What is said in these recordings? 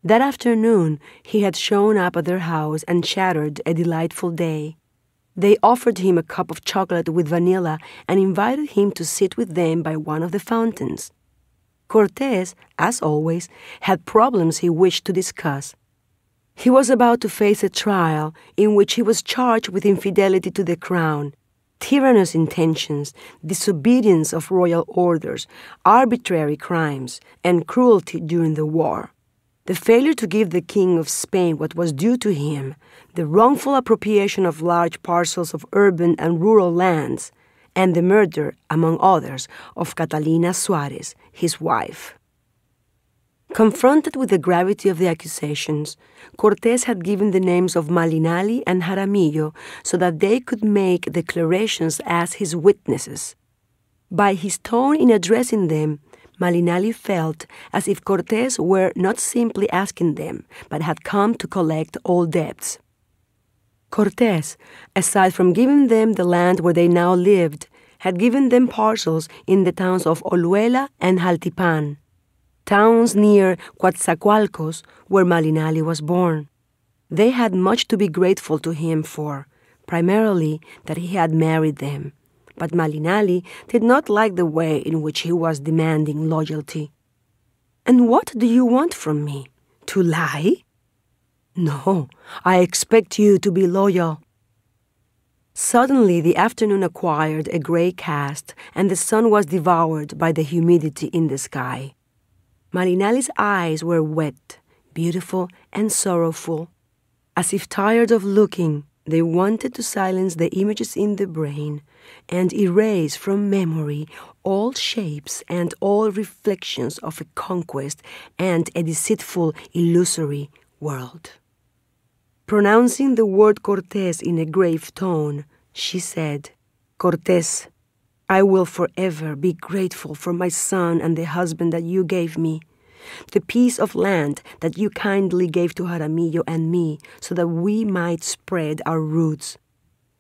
That afternoon, he had shown up at their house and shattered a delightful day. They offered him a cup of chocolate with vanilla and invited him to sit with them by one of the fountains. Cortés, as always, had problems he wished to discuss. He was about to face a trial in which he was charged with infidelity to the crown, tyrannous intentions, disobedience of royal orders, arbitrary crimes, and cruelty during the war. The failure to give the King of Spain what was due to him, the wrongful appropriation of large parcels of urban and rural lands, and the murder, among others, of Catalina Suárez, his wife. Confronted with the gravity of the accusations, Cortés had given the names of Malinche and Jaramillo so that they could make declarations as his witnesses. By his tone in addressing them, Malinche felt as if Cortés were not simply asking them, but had come to collect all debts. Cortés, aside from giving them the land where they now lived, had given them parcels in the towns of Oluela and Jaltipan, towns near Coatzacoalcos, where Malinche was born. They had much to be grateful to him for, primarily that he had married them. But Malinche did not like the way in which he was demanding loyalty. "And what do you want from me? To lie?" "No, I expect you to be loyal." Suddenly the afternoon acquired a gray cast, and the sun was devoured by the humidity in the sky. Malinche's eyes were wet, beautiful, and sorrowful. As if tired of looking, they wanted to silence the images in the brain and erase from memory all shapes and all reflections of a conquest and a deceitful, illusory world. Pronouncing the word Cortés in a grave tone, she said, "Cortés, I will forever be grateful for my son and the husband that you gave me, the piece of land that you kindly gave to Jaramillo and me so that we might spread our roots.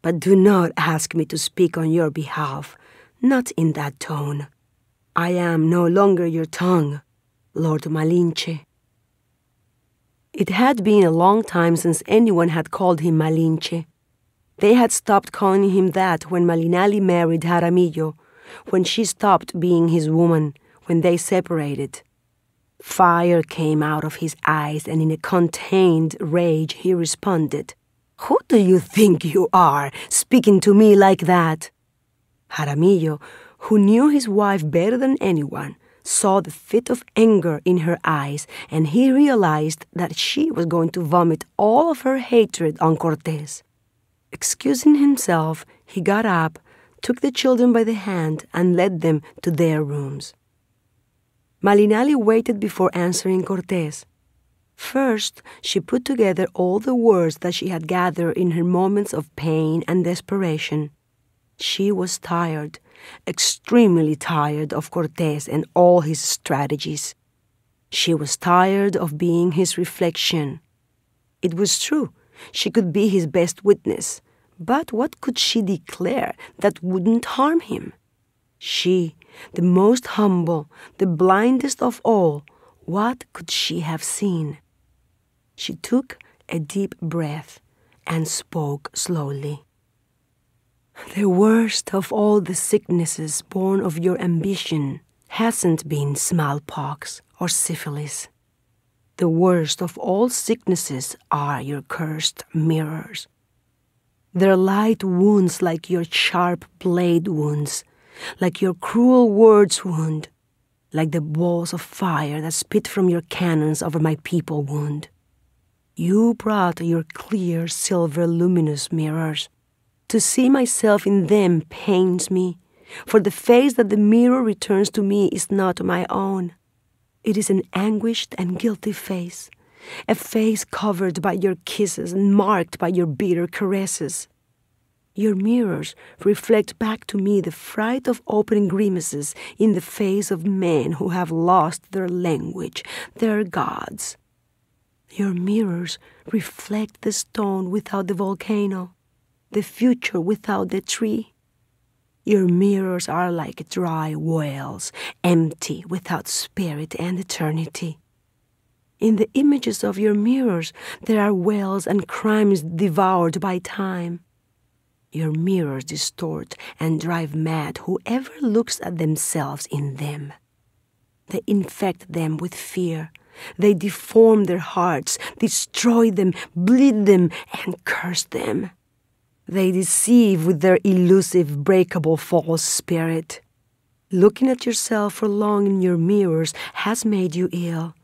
But do not ask me to speak on your behalf, not in that tone. I am no longer your tongue, Lord Malinche." It had been a long time since anyone had called him Malinche. They had stopped calling him that when Malinche married Jaramillo, when she stopped being his woman, when they separated. Fire came out of his eyes, and in a contained rage he responded, "Who do you think you are, speaking to me like that?" Jaramillo, who knew his wife better than anyone, saw the fit of anger in her eyes, and he realized that she was going to vomit all of her hatred on Cortés. Excusing himself, he got up, took the children by the hand, and led them to their rooms. Malinche waited before answering Cortés. First, she put together all the words that she had gathered in her moments of pain and desperation. She was tired, extremely tired of Cortés and all his strategies. She was tired of being his reflection. It was true, she could be his best witness, but what could she declare that wouldn't harm him? She, the most humble, the blindest of all, what could she have seen? She took a deep breath and spoke slowly. "The worst of all the sicknesses born of your ambition hasn't been smallpox or syphilis. The worst of all sicknesses are your cursed mirrors. They're light wounds like your sharp blade wounds, like your cruel words wound, like the balls of fire that spit from your cannons over my people wound. You brought your clear, silver, luminous mirrors. To see myself in them pains me, for the face that the mirror returns to me is not my own. It is an anguished and guilty face, a face covered by your kisses and marked by your bitter caresses. Your mirrors reflect back to me the fright of open grimaces in the face of men who have lost their language, their gods. Your mirrors reflect the stone without the volcano, the future without the tree. Your mirrors are like dry wells, empty without spirit and eternity. In the images of your mirrors, there are wells and crimes devoured by time. Your mirrors distort and drive mad whoever looks at themselves in them. They infect them with fear. They deform their hearts, destroy them, bleed them, and curse them. They deceive with their elusive, breakable false spirit. Looking at yourself for long in your mirrors has made you ill,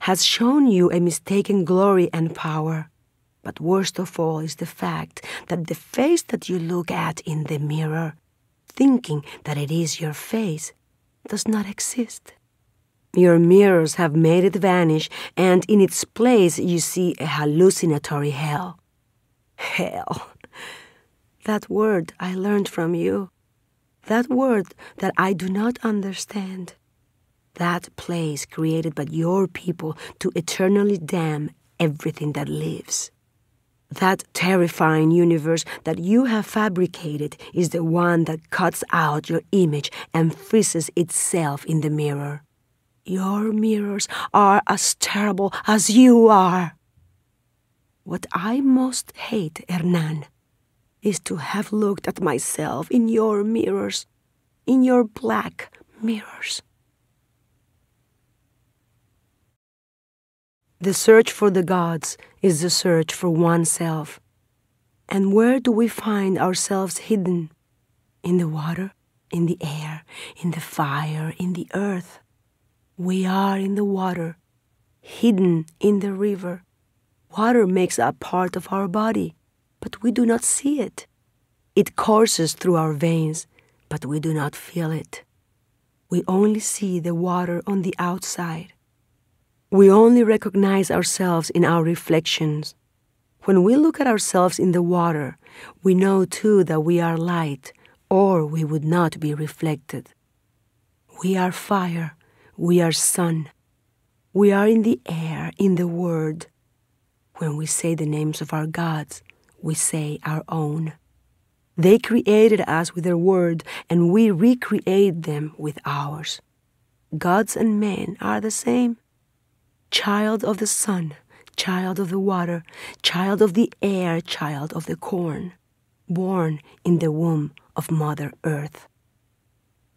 has shown you a mistaken glory and power. But worst of all is the fact that the face that you look at in the mirror, thinking that it is your face, does not exist. Your mirrors have made it vanish, and in its place you see a hallucinatory hell. Hell. That word I learned from you. That word that I do not understand. That place created by your people to eternally damn everything that lives. That terrifying universe that you have fabricated is the one that cuts out your image and freezes itself in the mirror. Your mirrors are as terrible as you are. What I most hate, Hernan, is to have looked at myself in your mirrors, in your black mirrors. The search for the gods is the search for oneself. And where do we find ourselves hidden? In the water, in the air, in the fire, in the earth. We are in the water, hidden in the river. Water makes up part of our body, but we do not see it. It courses through our veins, but we do not feel it. We only see the water on the outside. We only recognize ourselves in our reflections. When we look at ourselves in the water, we know too that we are light, or we would not be reflected. We are fire, we are sun. We are in the air, in the word. When we say the names of our gods, we say our own. They created us with their word, and we recreate them with ours. Gods and men are the same. Child of the sun, child of the water, child of the air, child of the corn, born in the womb of Mother Earth.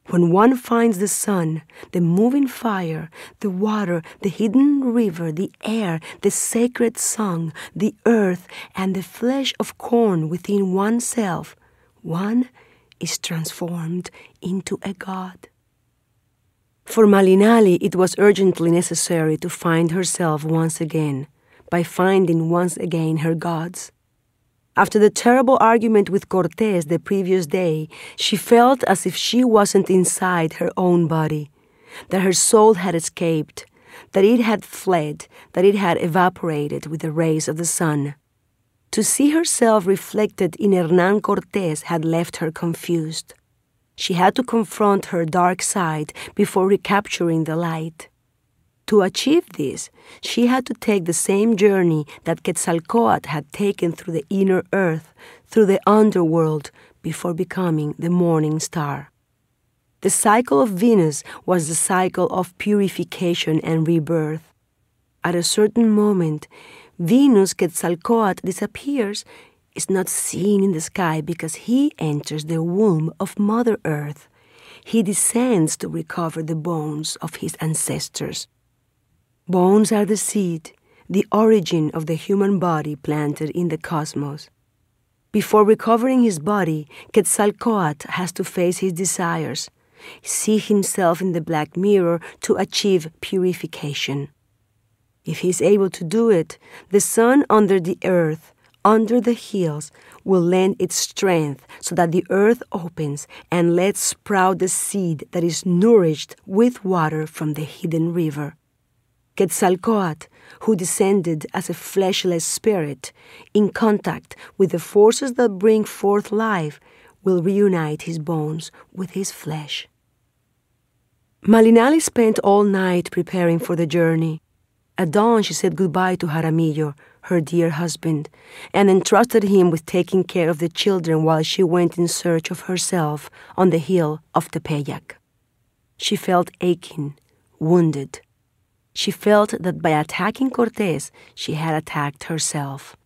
When one finds the sun, the moving fire, the water, the hidden river, the air, the sacred song, the earth, and the flesh of corn within oneself, one is transformed into a god. For Malinche, it was urgently necessary to find herself once again, by finding once again her gods. After the terrible argument with Cortés the previous day, she felt as if she wasn't inside her own body, that her soul had escaped, that it had fled, that it had evaporated with the rays of the sun. To see herself reflected in Hernán Cortés had left her confused. She had to confront her dark side before recapturing the light. To achieve this, she had to take the same journey that Quetzalcoatl had taken through the inner earth, through the underworld, before becoming the morning star. The cycle of Venus was the cycle of purification and rebirth. At a certain moment, Venus Quetzalcoatl disappears, is not seen in the sky because he enters the womb of Mother Earth. He descends to recover the bones of his ancestors. Bones are the seed, the origin of the human body planted in the cosmos. Before recovering his body, Quetzalcoatl has to face his desires, see himself in the black mirror to achieve purification. If he is able to do it, the sun under the earth, under the hills, will lend its strength so that the earth opens and lets sprout the seed that is nourished with water from the hidden river. Quetzalcoatl, who descended as a fleshless spirit, in contact with the forces that bring forth life, will reunite his bones with his flesh. Malinche spent all night preparing for the journey. At dawn, she said goodbye to Jaramillo, her dear husband, and entrusted him with taking care of the children while she went in search of herself on the hill of Tepeyac. She felt aching, wounded. She felt that by attacking Cortés, she had attacked herself.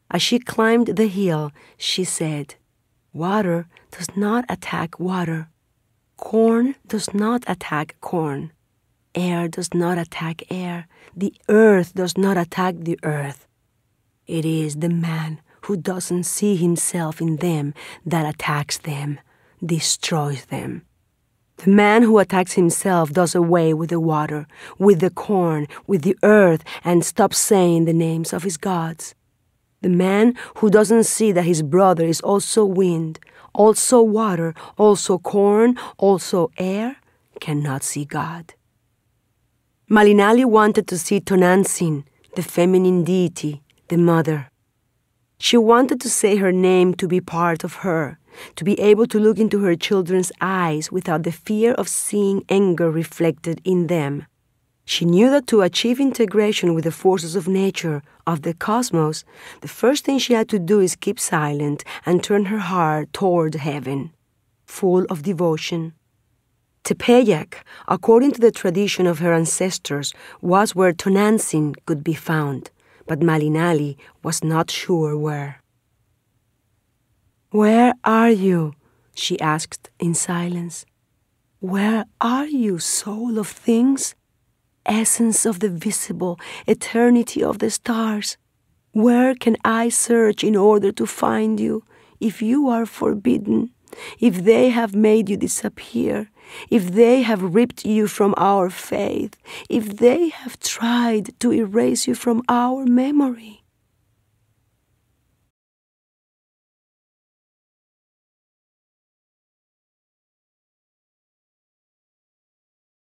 As she climbed the hill, she said, "Water does not attack water. Corn does not attack corn. Air does not attack air. The earth does not attack the earth. It is the man who doesn't see himself in them that attacks them, destroys them. The man who attacks himself does away with the water, with the corn, with the earth, and stops saying the names of his gods. The man who doesn't see that his brother is also wind, also water, also corn, also air, cannot see God." Malinali wanted to see Tonantzin, the feminine deity, the mother. She wanted to say her name to be part of her, to be able to look into her children's eyes without the fear of seeing anger reflected in them. She knew that to achieve integration with the forces of nature, of the cosmos, the first thing she had to do is keep silent and turn her heart toward heaven, full of devotion. Tepeyac, according to the tradition of her ancestors, was where Tonantzin could be found, but Malinali was not sure where. "Where are you?" she asked in silence. "Where are you, soul of things? Essence of the visible, eternity of the stars. Where can I search in order to find you, if you are forbidden, if they have made you disappear, if they have ripped you from our faith, if they have tried to erase you from our memory?"